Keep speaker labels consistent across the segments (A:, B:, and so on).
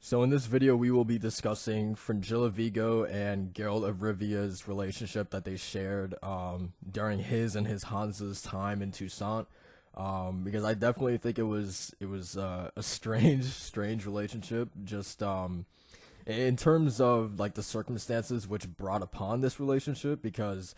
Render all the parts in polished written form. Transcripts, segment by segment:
A: So in this video, we will be discussing Fringilla Vigo and Geralt of Rivia's relationship that they shared during his and his Hans's time in Toussaint. Because I definitely think it was a strange relationship. Just in terms of like the circumstances which brought upon this relationship. Because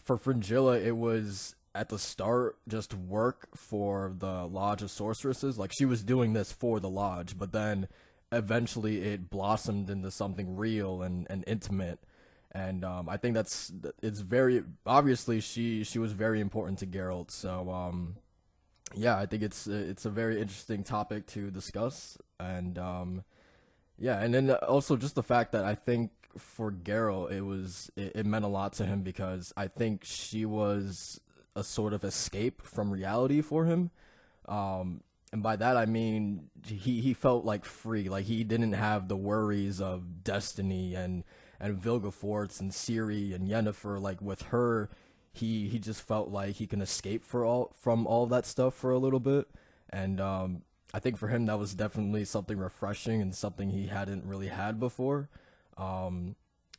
A: for Fringilla, it was at the start just work for the Lodge of Sorceresses. Like she was doing this for the Lodge, but then eventually it blossomed into something real and intimate. And I think it's very obviously she was very important to Geralt. So yeah, I think it's a very interesting topic to discuss. And yeah, and then also just the fact that I think for Geralt it meant a lot to him because I think she was a sort of escape from reality for him. And by that I mean he felt like free, like he didn't have the worries of destiny and Vilgefortz and Ciri and Yennefer. Like with her, he just felt like he can escape from all that stuff for a little bit. And I think for him that was definitely something refreshing and something he hadn't really had before.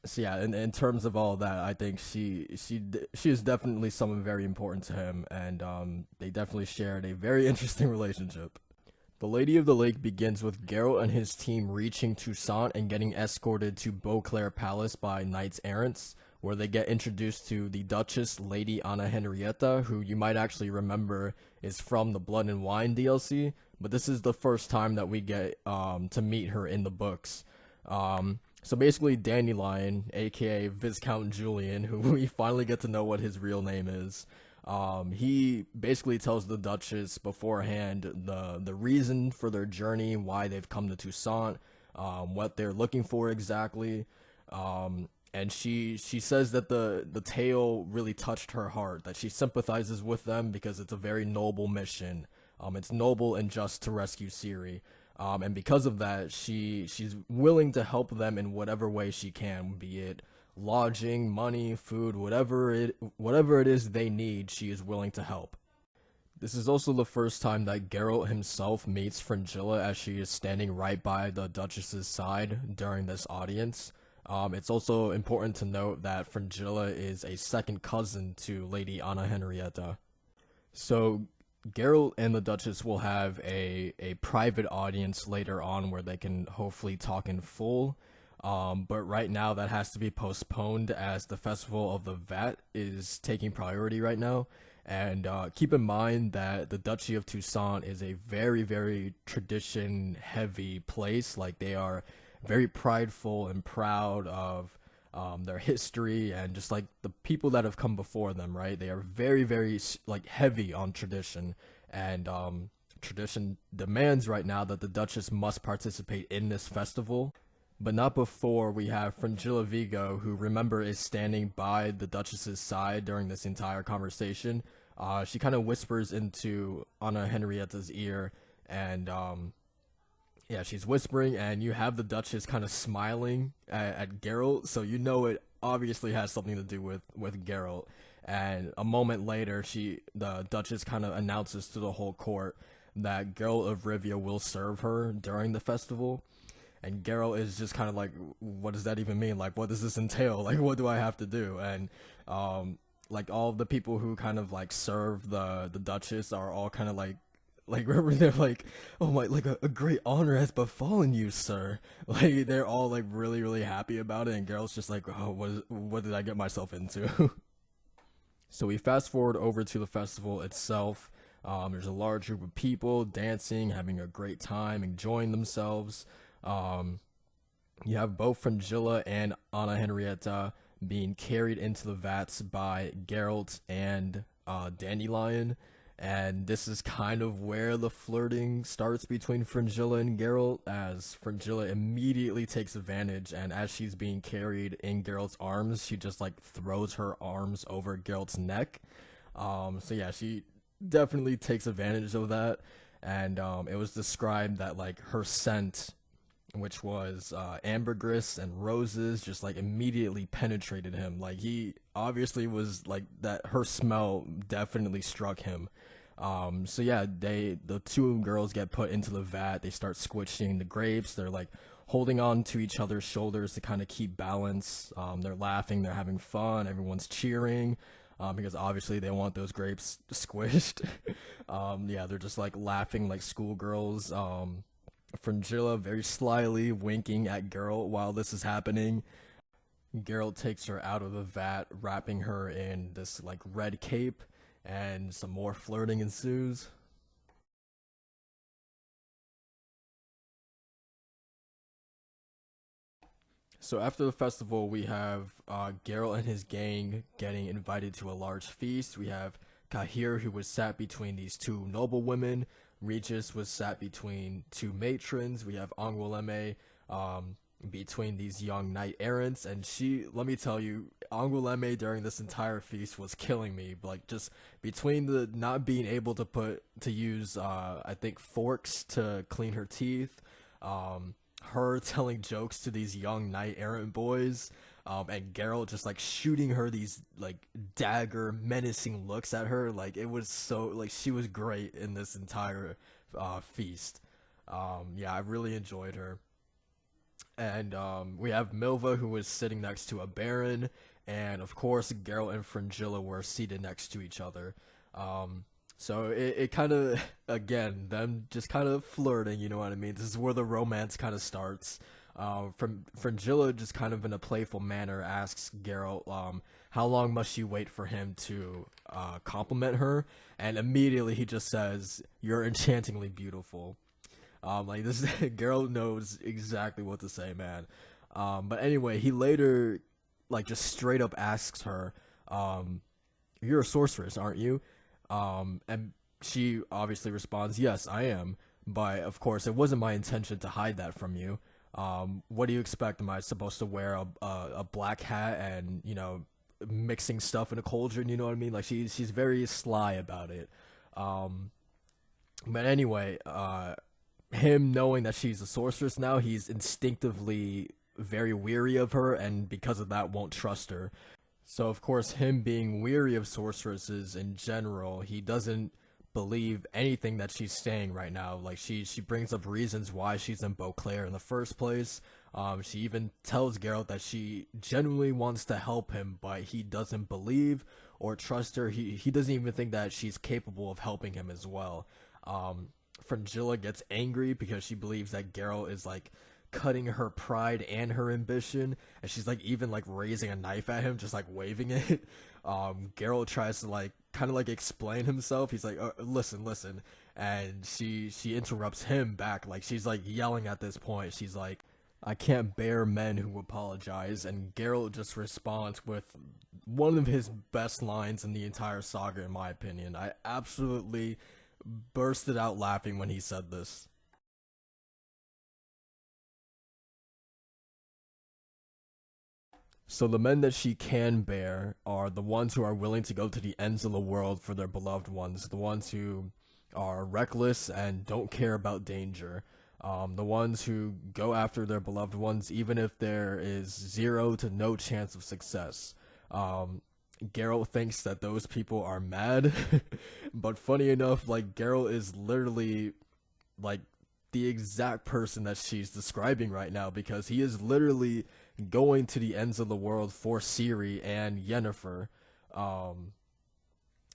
A: So yeah, in terms of all that, I think she is definitely someone very important to him, and they definitely shared a very interesting relationship. The Lady of the Lake begins with Geralt and his team reaching Toussaint and getting escorted to Beauclair Palace by knights errants, where they get introduced to the Duchess, Lady Anna Henrietta, who you might actually remember is from the Blood and Wine DLC, but this is the first time that we get to meet her in the books. So basically, Dandelion, aka Viscount Julian, who we finally get to know what his real name is, he basically tells the Duchess beforehand the reason for their journey, why they've come to Toussaint, what they're looking for exactly, and she says that the tale really touched her heart, that she sympathizes with them because it's a very noble mission. It's noble and just to rescue Ciri. And because of that, she's willing to help them in whatever way she can, be it lodging, money, food, whatever it is they need, she is willing to help. This is also the first time that Geralt himself meets Fringilla as she is standing right by the Duchess's side during this audience. It's also important to note that Fringilla is a second cousin to Lady Anna Henrietta. So Geralt and the Duchess will have a private audience later on where they can hopefully talk in full. But right now that has to be postponed as the Festival of the Vat is taking priority right now. And keep in mind that the Duchy of Toussaint is a very tradition heavy place. Like they are very prideful and proud of their history and just like the people that have come before them, right? They are very like heavy on tradition, and tradition demands right now that the Duchess must participate in this festival, but not before we have Fringilla Vigo, who remember is standing by the Duchess's side during this entire conversation. She kind of whispers into Anna Henrietta's ear, and yeah, she's whispering, and you have the Duchess kind of smiling at Geralt, so you know it obviously has something to do with Geralt. And a moment later, the Duchess kind of announces to the whole court that Geralt of Rivia will serve her during the festival. And Geralt is just kind of like, what does that even mean? Like, what does this entail? Like, what do I have to do? And like all the people who kind of like serve the Duchess are all kind of like remember they're like, oh my, like a great honor has befallen you, sir. Like they're all like really happy about it, and Geralt's just like, oh, what did I get myself into? So we fast forward over to the festival itself. There's a large group of people dancing, having a great time, enjoying themselves. You have both Fringilla and Anna Henrietta being carried into the vats by Geralt and Dandelion. And this is kind of where the flirting starts between Fringilla and Geralt, as Fringilla immediately takes advantage, and as she's being carried in Geralt's arms, she just like throws her arms over Geralt's neck. So yeah, she definitely takes advantage of that, and it was described that like her scent, which was ambergris and roses, just like immediately penetrated him. Like he obviously was like that, her smell definitely struck him. So yeah, the two girls get put into the vat, they start squishing the grapes, they're like holding on to each other's shoulders to kind of keep balance. They're laughing, they're having fun, everyone's cheering. Because obviously they want those grapes squished. Yeah, they're just like laughing like schoolgirls. Fringilla very slyly winking at Geralt while this is happening. Geralt takes her out of the vat, wrapping her in this like red cape, and some more flirting ensues. So after the festival, we have Geralt and his gang getting invited to a large feast. We have Kahir, who was sat between these two noble women. Regis was sat between two matrons. We have Angoulême between these young knight errants. And she, let me tell you, Angoulême during this entire feast was killing me. Like, just between the not being able to use, I think, forks to clean her teeth, her telling jokes to these young knight errant boys, and Geralt just like shooting her these like dagger menacing looks at her. Like, it was so, like, she was great in this entire feast. Yeah, I really enjoyed her. And we have Milva, who was sitting next to a baron, and of course Geralt and Fringilla were seated next to each other. So it kind of, again, them just kind of flirting, you know what I mean? This is where the romance kind of starts. From Fringilla, just kind of in a playful manner, asks Geralt, how long must she wait for him to compliment her? And immediately he just says, "You're enchantingly beautiful." Like, this, Geralt knows exactly what to say, man. But anyway, he later, like, just straight up asks her, "You're a sorceress, aren't you?" And she obviously responds, "Yes, I am. But of course, it wasn't my intention to hide that from you. What do you expect? Am I supposed to wear a black hat and, you know, mixing stuff in a cauldron? You know what I mean? Like, she's very sly about it. But anyway, him knowing that she's a sorceress now, he's instinctively very weary of her, and because of that, won't trust her. So of course, him being weary of sorceresses in general, he doesn't believe anything that she's saying right now. Like, she brings up reasons why she's in Beauclair in the first place. She even tells Geralt that she genuinely wants to help him, but he doesn't believe or trust her. He doesn't even think that she's capable of helping him as well. Fringilla gets angry because she believes that Geralt is like cutting her pride and her ambition, and she's like even like raising a knife at him, just like waving it. Geralt tries to like kind of like explain himself. He's like, listen," and she interrupts him back. Like, she's like yelling at this point. She's like, "I can't bear men who apologize," and Geralt just responds with one of his best lines in the entire saga, in my opinion. I absolutely bursted out laughing when he said this. So the men that she can bear are the ones who are willing to go to the ends of the world for their beloved ones, the ones who are reckless and don't care about danger, the ones who go after their beloved ones even if there is zero to no chance of success. Geralt thinks that those people are mad, but funny enough, like, Geralt is literally like the exact person that she's describing right now, because he is literally going to the ends of the world for Ciri and Yennefer. Um,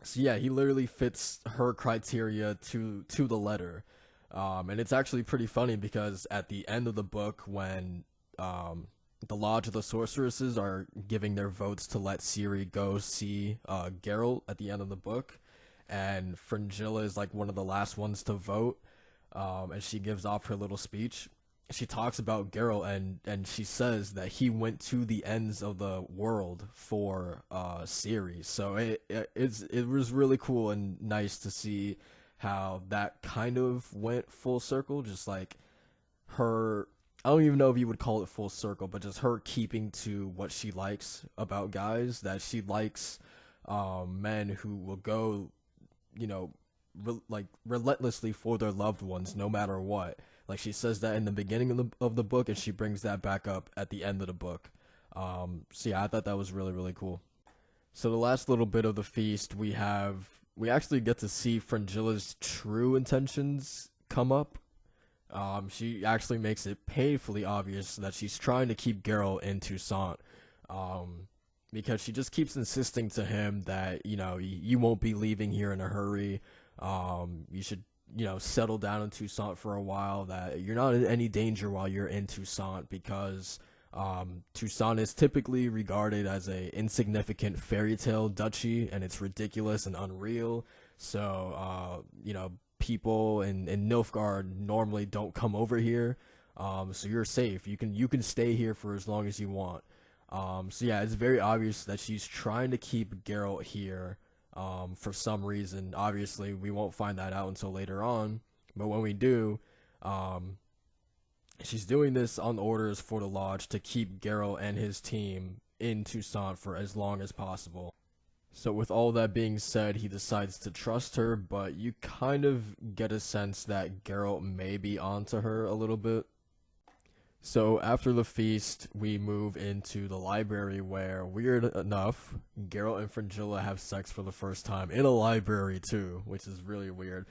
A: so yeah, he literally fits her criteria to the letter. And it's actually pretty funny because at the end of the book, when the Lodge of the Sorceresses are giving their votes to let Ciri go see Geralt at the end of the book, and Fringilla is like one of the last ones to vote, and she gives off her little speech. She talks about Geralt, and she says that he went to the ends of the world for Ciri. So it was really cool and nice to see how that kind of went full circle. Just like her, I don't even know if you would call it full circle, but just her keeping to what she likes about guys. That she likes men who will go, you know, like relentlessly for their loved ones no matter what. Like, she says that in the beginning of the book, and she brings that back up at the end of the book. So yeah, I thought that was really, really cool. So the last little bit of the feast, we actually get to see Fringilla's true intentions come up. She actually makes it painfully obvious that she's trying to keep Geralt in Toussaint, um, because she just keeps insisting to him that, you won't be leaving here in a hurry. You should, settle down in Toussaint for a while, that you're not in any danger while you're in Toussaint, because Toussaint is typically regarded as a insignificant fairy tale duchy, and it's ridiculous and unreal. So, people in Nilfgaard normally don't come over here. So you're safe. You can stay here for as long as you want. So yeah, it's very obvious that she's trying to keep Geralt here, for some reason. Obviously, we won't find that out until later on. But when we do, um, she's doing this on orders for the Lodge to keep Geralt and his team in Toussaint for as long as possible. So with all that being said, he decides to trust her, but you kind of get a sense that Geralt may be onto her a little bit. So after the feast, we move into the library where, weird enough, Geralt and Fringilla have sex for the first time in a library too, which is really weird.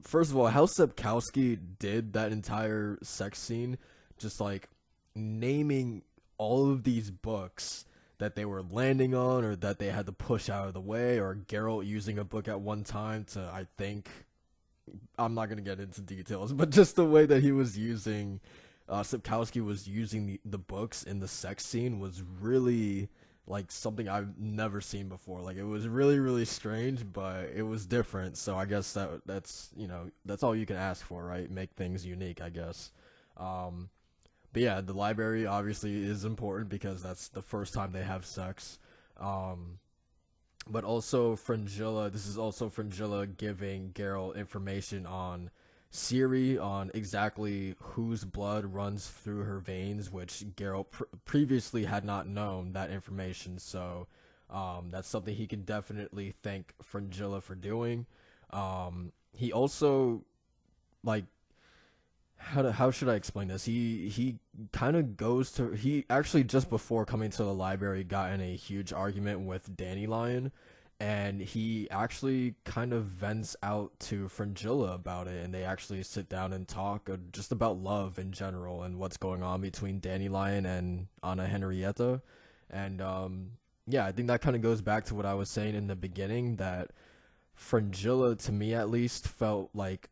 A: First of all, how Sapkowski did that entire sex scene, just like naming all of these books that they were landing on, or that they had to push out of the way, or Geralt using a book at one time to, I think, I'm not gonna get into details, but just the way that he was using, Sapkowski was using the books in the sex scene was really like something I've never seen before. Like, it was really, really strange, but it was different. So I guess that's all you can ask for, right? Make things unique, I guess. But yeah, the library obviously is important because that's the first time they have sex. But also this is also Fringilla giving Geralt information on Ciri, on exactly whose blood runs through her veins, which Geralt previously had not known that information. So that's something he can definitely thank Fringilla for doing. He also, like, how should I explain this? He kind of he actually, just before coming to the library, got in a huge argument with Dandelion, and he actually kind of vents out to Fringilla about it, and they actually sit down and talk, just about love in general and what's going on between Dandelion and Anna Henrietta. And yeah, I think that kind of goes back to what I was saying in the beginning, that Fringilla, to me at least, felt like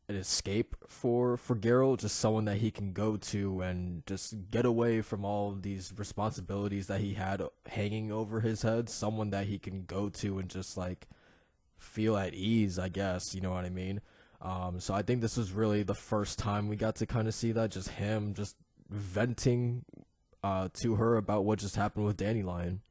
A: an escape for Geralt, just someone that he can go to and just get away from all these responsibilities that he had hanging over his head. Someone that he can go to and just like feel at ease, I guess, you know what I mean? So I think this was really the first time we got to kind of see that, just him just venting to her about what just happened with Dandelion.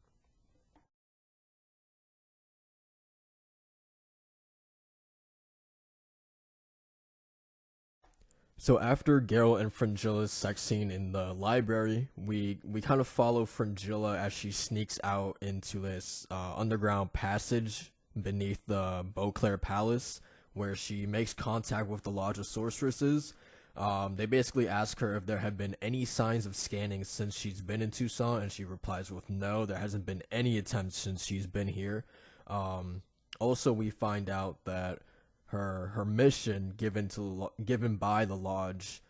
A: So after Geralt and Fringilla's sex scene in the library, we kind of follow Fringilla as she sneaks out into this underground passage beneath the Beauclair Palace, where she makes contact with the Lodge of Sorceresses. They basically ask her if there have been any signs of scanning since she's been in Toussaint, and she replies with no, there hasn't been any attempts since she's been here. Also, we find out that her mission given by the Lodge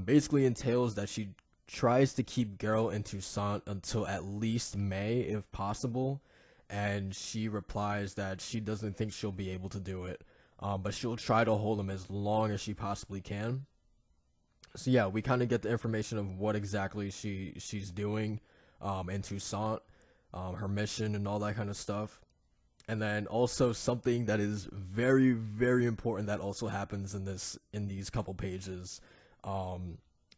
A: basically entails that she tries to keep Geralt in Toussaint until at least May, if possible, and she replies that she doesn't think she'll be able to do it, but she'll try to hold him as long as she possibly can. So yeah, we kind of get the information of what exactly she's doing in Toussaint, her mission and all that kind of stuff. And then also something that is very, very important that also happens in these couple pages.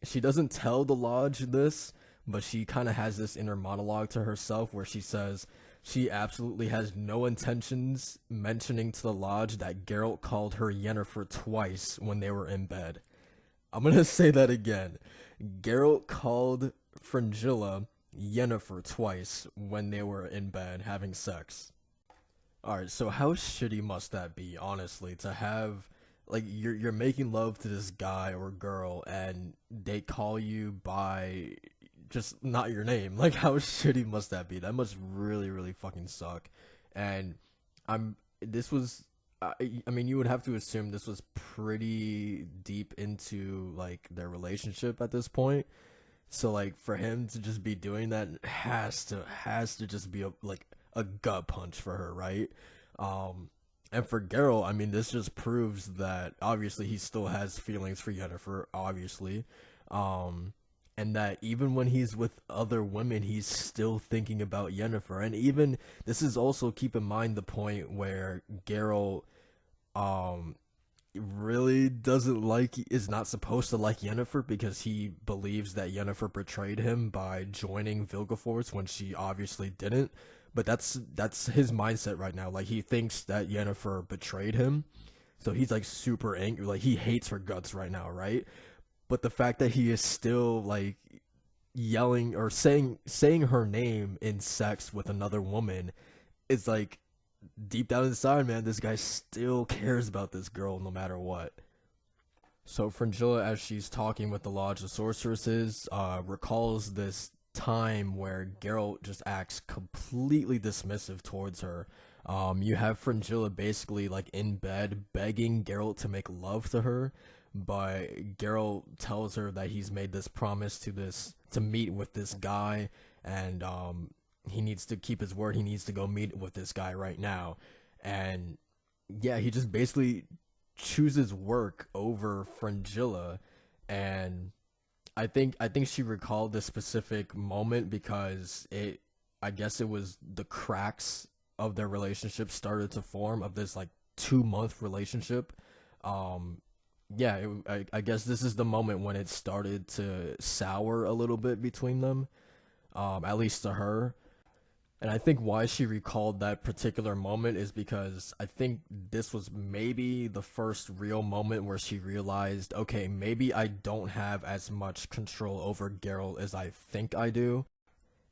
A: She doesn't tell the Lodge this, but she kind of has this inner monologue to herself where she says she absolutely has no intentions mentioning to the Lodge that Geralt called her Yennefer twice when they were in bed. I'm gonna say that again. Geralt called Fringilla Yennefer twice when they were in bed having sex. Alright, so how shitty must that be, honestly, to have, like, you're making love to this guy or girl and they call you by just not your name. Like, how shitty must that be? That must really, really fucking suck. And I'm this was I mean, you would have to assume this was pretty deep into like their relationship at this point. So like for him to just be doing that has to just be a gut punch for her, right? Um, and for Geralt, I mean, this just proves that obviously he still has feelings for Yennefer, obviously, um, and that even when he's with other women, he's still thinking about Yennefer. And even this is also, keep in mind, the point where Geralt um really doesn't like is not supposed to like Yennefer because he believes that Yennefer betrayed him by joining Vilgefortz when she obviously didn't. But that's his mindset right now. Like he thinks that Yennefer betrayed him. So he's like super angry. Like he hates her guts right now, right? But the fact that he is still like yelling or saying her name in sex with another woman is like deep down inside, man, this guy still cares about this girl no matter what. So Fringilla, as she's talking with the Lodge of Sorceresses, recalls this time where Geralt just acts completely dismissive towards her. You have Fringilla basically like in bed begging Geralt to make love to her, but Geralt tells her that he's made this promise to meet with this guy, and he needs to keep his word. He needs to go meet with this guy right now, and yeah, he just basically chooses work over Fringilla. And I think she recalled this specific moment because I guess it was the cracks of their relationship started to form, of this like 2 month relationship. um yeah, I guess this is the moment when it started to sour a little bit between them, at least to her. And I think why she recalled that particular moment is because I think this was maybe the first real moment where she realized, okay, maybe I don't have as much control over Geralt as I think I do.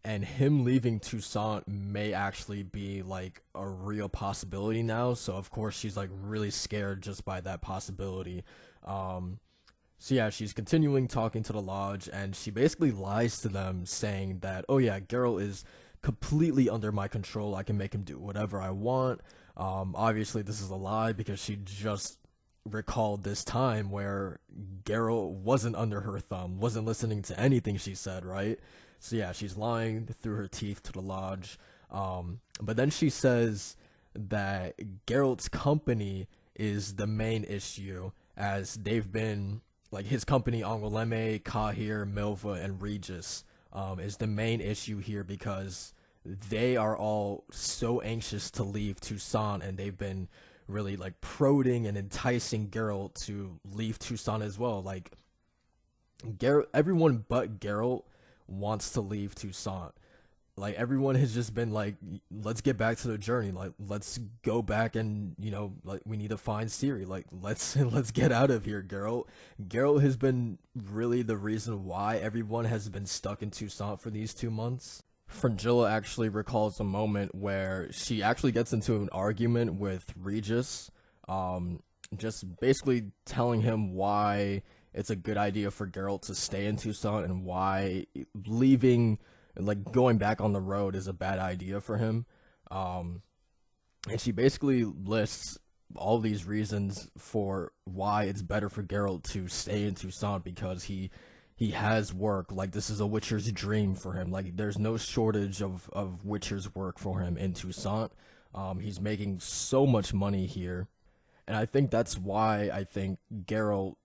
A: And him leaving Toussaint may actually be like a real possibility now. So of course she's like really scared just by that possibility. Um, so yeah, she's continuing talking to the lodge, and she basically lies to them, saying that, oh yeah, Geralt is completely under my control. I can make him do whatever I want. Obviously this is a lie because she just recalled this time where Geralt wasn't under her thumb, wasn't listening to anything she said, right? So yeah, she's lying through her teeth to the lodge. But then she says that Geralt's company is the main issue, as they've been like his company, Angoulême, Cahir, Milva, and Regis, is the main issue here because they are all so anxious to leave Toussaint, and they've been really like prodding and enticing Geralt to leave Toussaint as well. Like Geralt, everyone but Geralt wants to leave Toussaint. Like everyone has just been like, let's get back to the journey. Like let's go back, and like we need to find Ciri. Like let's let's get out of here, Geralt. Geralt has been really the reason why everyone has been stuck in Toussaint for these 2 months. Fringilla actually recalls a moment where she actually gets into an argument with Regis, just basically telling him why it's a good idea for Geralt to stay in Toussaint, and why leaving, like going back on the road, is a bad idea for him. Um, and she basically lists all these reasons for why it's better for Geralt to stay in Toussaint, because he has work. Like this is a Witcher's dream for him. Like there's no shortage of Witcher's work for him in Toussaint. He's making so much money here, and I think that's why I think Geralt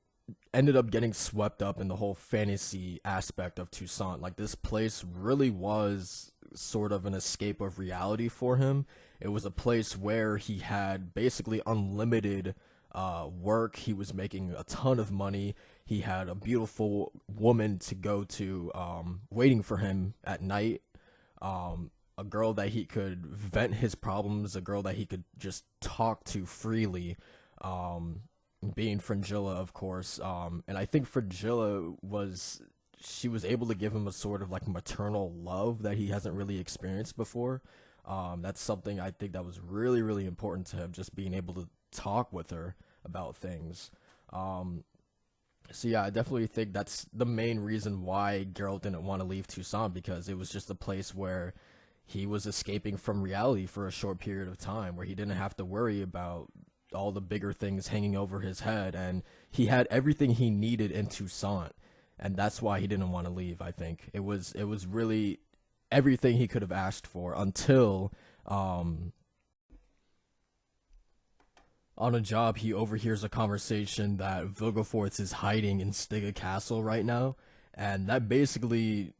A: ended up getting swept up in the whole fantasy aspect of Toussaint. Like this place really was sort of an escape of reality for him. It was a place where he had basically unlimited work. He was making a ton of money. He had a beautiful woman to go to, waiting for him at night. A girl that he could vent his problems, a girl that he could just talk to freely. Being Fringilla, of course. And I think Fringilla she was able to give him a sort of like maternal love that he hasn't really experienced before. That's something I think that was really, really important to him, just being able to talk with her about things. So yeah, I definitely think that's the main reason why Geralt didn't want to leave Toussaint, because it was just a place where he was escaping from reality for a short period of time, where he didn't have to worry about all the bigger things hanging over his head, and he had everything he needed in Toussaint, and that's why he didn't want to leave. I think it was really everything he could have asked for until on a job he overhears a conversation that Vilgefortz is hiding in Stiga Castle right now, and that basically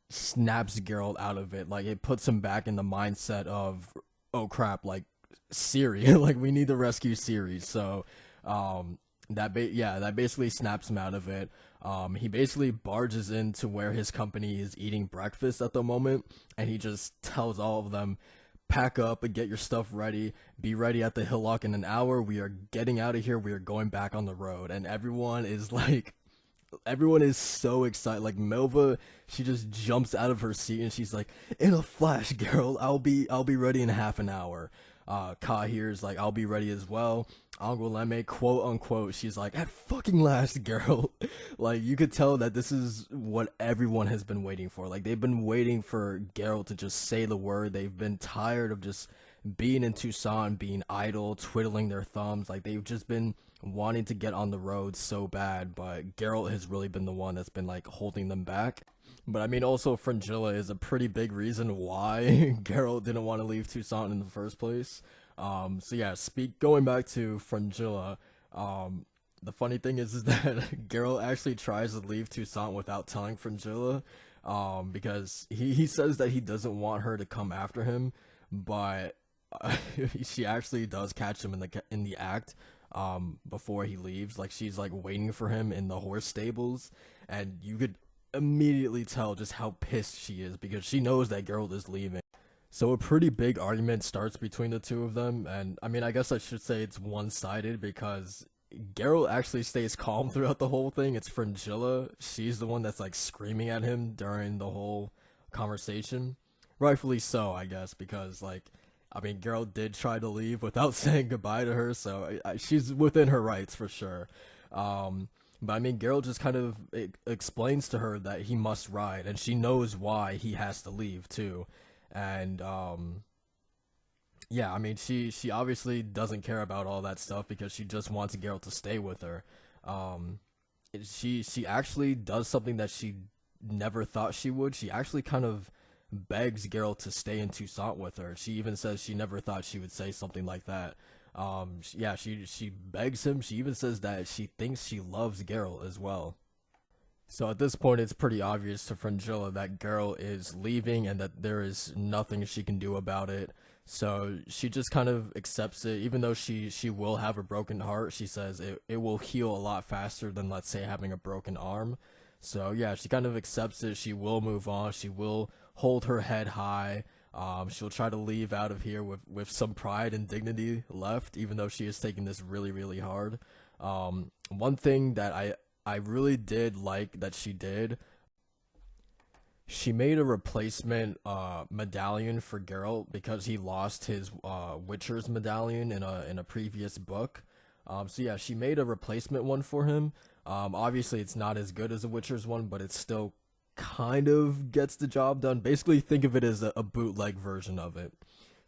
A: snaps Geralt out of it. Like it puts him back in the mindset of, oh crap, like Ciri, like we need to rescue Ciri. So that basically snaps him out of it. He basically barges into where his company is eating breakfast at the moment, and he just tells all of them, pack up and get your stuff ready. Be ready at the hillock in an hour. We are getting out of here. We are going back on the road. And everyone is so excited. Like Melva, she just jumps out of her seat and she's like, "In a flash, girl. I'll be ready in half an hour." Ka here's like, "I'll be ready as well." Angoulême, quote unquote, she's like, "At fucking last, girl." Like you could tell that this is what everyone has been waiting for. Like they've been waiting for Geralt to just say the word. They've been tired of just being in Toussaint, being idle, twiddling their thumbs. Like they've just been wanting to get on the road so bad, but Geralt has really been the one that's been like holding them back. But I mean, also Fringilla is a pretty big reason why Geralt didn't want to leave Toussaint in the first place. So yeah, going back to Fringilla, the funny thing is that Geralt actually tries to leave Toussaint without telling Fringilla, because he says that he doesn't want her to come after him, but she actually does catch him in the act before he leaves. Like she's like waiting for him in the horse stables, and you could immediately tell just how pissed she is because she knows that Geralt is leaving. So a pretty big argument starts between the two of them, and I mean, I guess I should say it's one-sided because Geralt actually stays calm throughout the whole thing. It's Fringilla, she's the one that's like screaming at him during the whole conversation. Rightfully so, I guess, because like, I mean, Geralt did try to leave without saying goodbye to her, so she's within her rights for sure. But I mean, Geralt just kind of explains to her that he must ride, and she knows why he has to leave too. And yeah, I mean, she obviously doesn't care about all that stuff because she just wants Geralt to stay with her. She actually does something that she never thought she would. She actually kind of begs Geralt to stay in Toussaint with her. She even says she never thought she would say something like that. Yeah, she begs him. She even says that she thinks she loves Geralt as well. So at this point, it's pretty obvious to Fringilla that Geralt is leaving and that there is nothing she can do about it. So she just kind of accepts it, even though she will have a broken heart. She says it will heal a lot faster than, let's say, having a broken arm. So yeah, she kind of accepts it. She will move on. She will hold her head high. She'll try to leave out of here with some pride and dignity left, even though she is taking this really, really hard. One thing that I really did like that she did, she made a replacement medallion for Geralt because he lost his Witcher's medallion in a previous book. So yeah, she made a replacement one for him. Obviously it's not as good as a Witcher's one, but it still kind of gets the job done. Basically think of it as a bootleg version of it.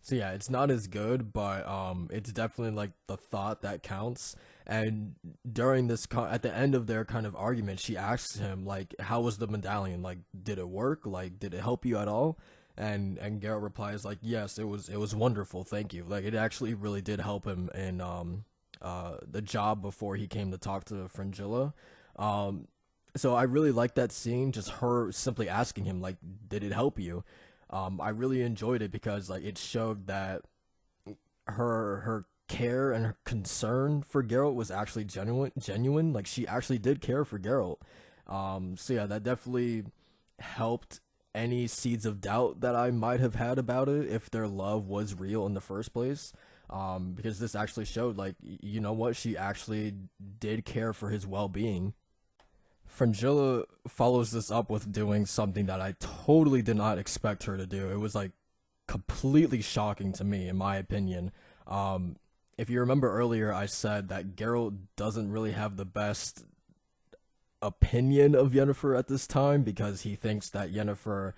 A: So yeah, it's not as good, but it's definitely like the thought that counts. And during this at the end of their kind of argument, she asks him like, "How was the medallion? Like, did it work? Like, did it help you at all?" And Geralt replies like, "Yes, it was wonderful, thank you." Like, it actually really did help him in the job before he came to talk to Fringilla. So I really like that scene, just her simply asking him like, "Did it help you?" I really enjoyed it because like it showed that her care and her concern for Geralt was actually genuine. Like she actually did care for Geralt. So yeah, that definitely helped any seeds of doubt that I might have had about it if their love was real in the first place. Because this actually showed like, you know what, she actually did care for his well-being. Fringilla follows this up with doing something that I totally did not expect her to do. It was like completely shocking to me, in my opinion. If you remember earlier, I said that Geralt doesn't really have the best opinion of Yennefer at this time because he thinks that Yennefer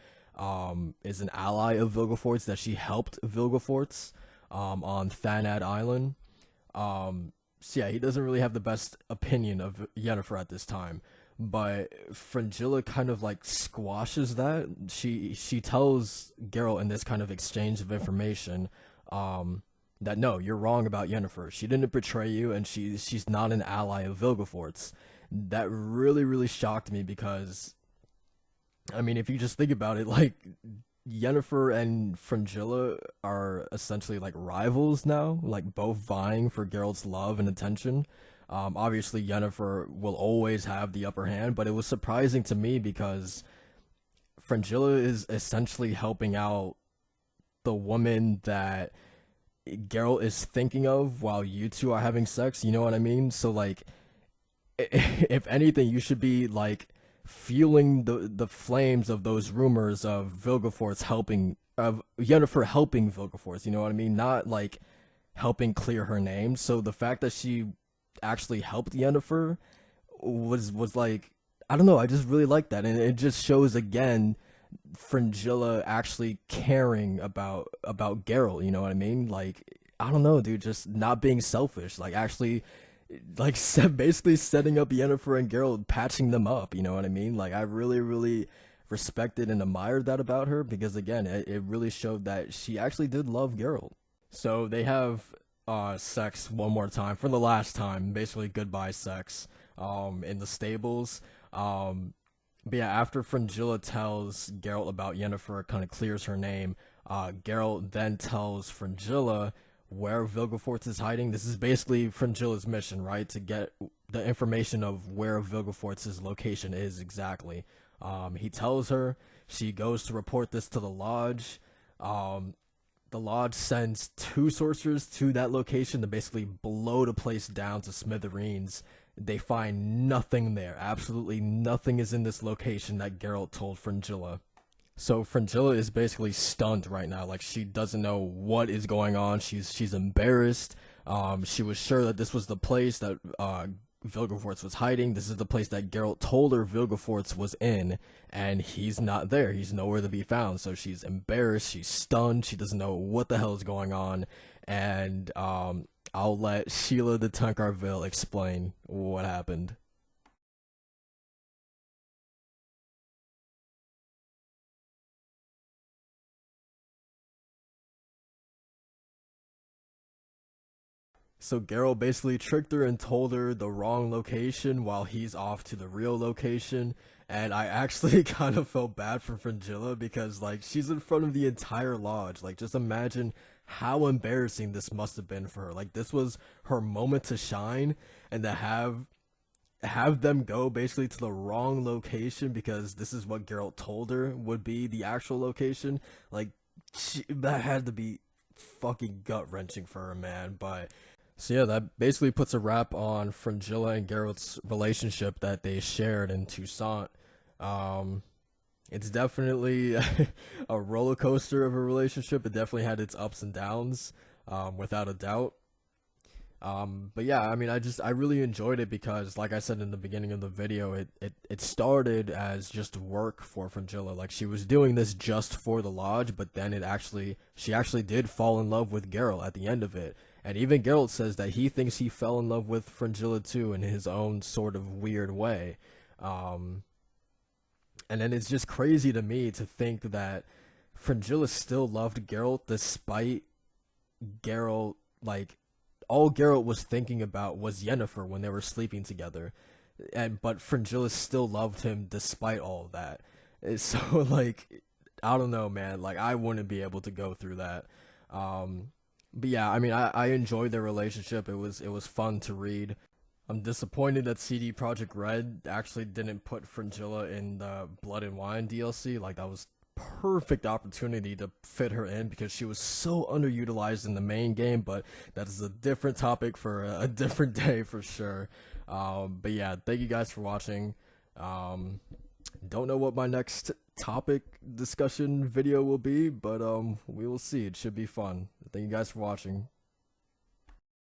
A: is an ally of Vilgefortz, that she helped Vilgefortz on Thanad Island. So yeah, he doesn't really have the best opinion of Yennefer at this time. But Fringilla kind of like squashes that. She tells Geralt in this kind of exchange of information, that no, you're wrong about Yennefer. She didn't betray you, and she's not an ally of Vilgefortz. That really shocked me because, I mean, if you just think about it, like Yennefer and Fringilla are essentially like rivals now, like both vying for Geralt's love and attention. Obviously, Yennefer will always have the upper hand, but it was surprising to me because Fringilla is essentially helping out the woman that Geralt is thinking of while you two are having sex. You know what I mean? So like, if anything, you should be like feeling the flames of those rumors of Vilgefortz helping of Yennefer helping Vilgefortz. You know what I mean? Not like helping clear her name. So the fact that she actually helped Yennefer was like, I don't know. I just really like that, and it just shows again Fringilla actually caring about Geralt. You know what I mean? Like, I don't know, dude. Just not being selfish. Like actually like basically setting up Yennefer and Geralt, patching them up. You know what I mean? Like I really respected and admired that about her because again, it really showed that she actually did love Geralt. So they have sex one more time for the last time, basically goodbye sex in the stables. But yeah, after Fringilla tells Geralt about Yennefer, kind of clears her name, Geralt then tells Fringilla where Vilgefortz is hiding. This is basically Fringilla's mission, right? To get the information of where Vilgefortz's location is exactly. He tells her, she goes to report this to the lodge. The lodge sends two sorcerers to that location to basically blow the place down to smithereens. They find nothing there. Absolutely nothing is in this location that Geralt told Fringilla. So Fringilla is basically stunned right now. Like she doesn't know what is going on. She's embarrassed. She was sure that this was the place that Vilgefortz was hiding. This is the place that Geralt told her Vilgefortz was in, and he's not there. He's nowhere to be found. So she's embarrassed. She's stunned. She doesn't know what the hell is going on. And I'll let Sheila de Tancarville explain what happened. So Geralt basically tricked her and told her the wrong location while he's off to the real location. And I actually kind of felt bad for Fringilla because, like, she's in front of the entire lodge. Like, just imagine how embarrassing this must have been for her. Like, this was her moment to shine, and to have them go basically to the wrong location because this is what Geralt told her would be the actual location. Like, that had to be fucking gut wrenching for her, man. But so yeah, that basically puts a wrap on Fringilla and Geralt's relationship that they shared in Toussaint. Um, it's definitely a roller coaster of a relationship. It definitely had its ups and downs, without a doubt. But yeah, I mean, I really enjoyed it because, like I said in the beginning of the video, it started as just work for Fringilla. Like she was doing this just for the lodge, but then she actually did fall in love with Geralt at the end of it. And even Geralt says that he thinks he fell in love with Fringilla too in his own sort of weird way. Um, and then it's just crazy to me to think that Fringilla still loved Geralt despite Geralt, like, all Geralt was thinking about was Yennefer when they were sleeping together, and but Fringilla still loved him despite all of that. So like, I don't know, man. Like I wouldn't be able to go through that. Um, but yeah, I mean, I enjoyed their relationship. It was fun to read. I'm disappointed that CD Projekt Red actually didn't put Fringilla in the Blood and Wine DLC. Like that was perfect opportunity to fit her in because she was so underutilized in the main game, but that is a different topic for a different day for sure. But yeah, thank you guys for watching. Um, don't know what my next topic discussion video will be, but we will see. It should be fun. Thank you guys for watching.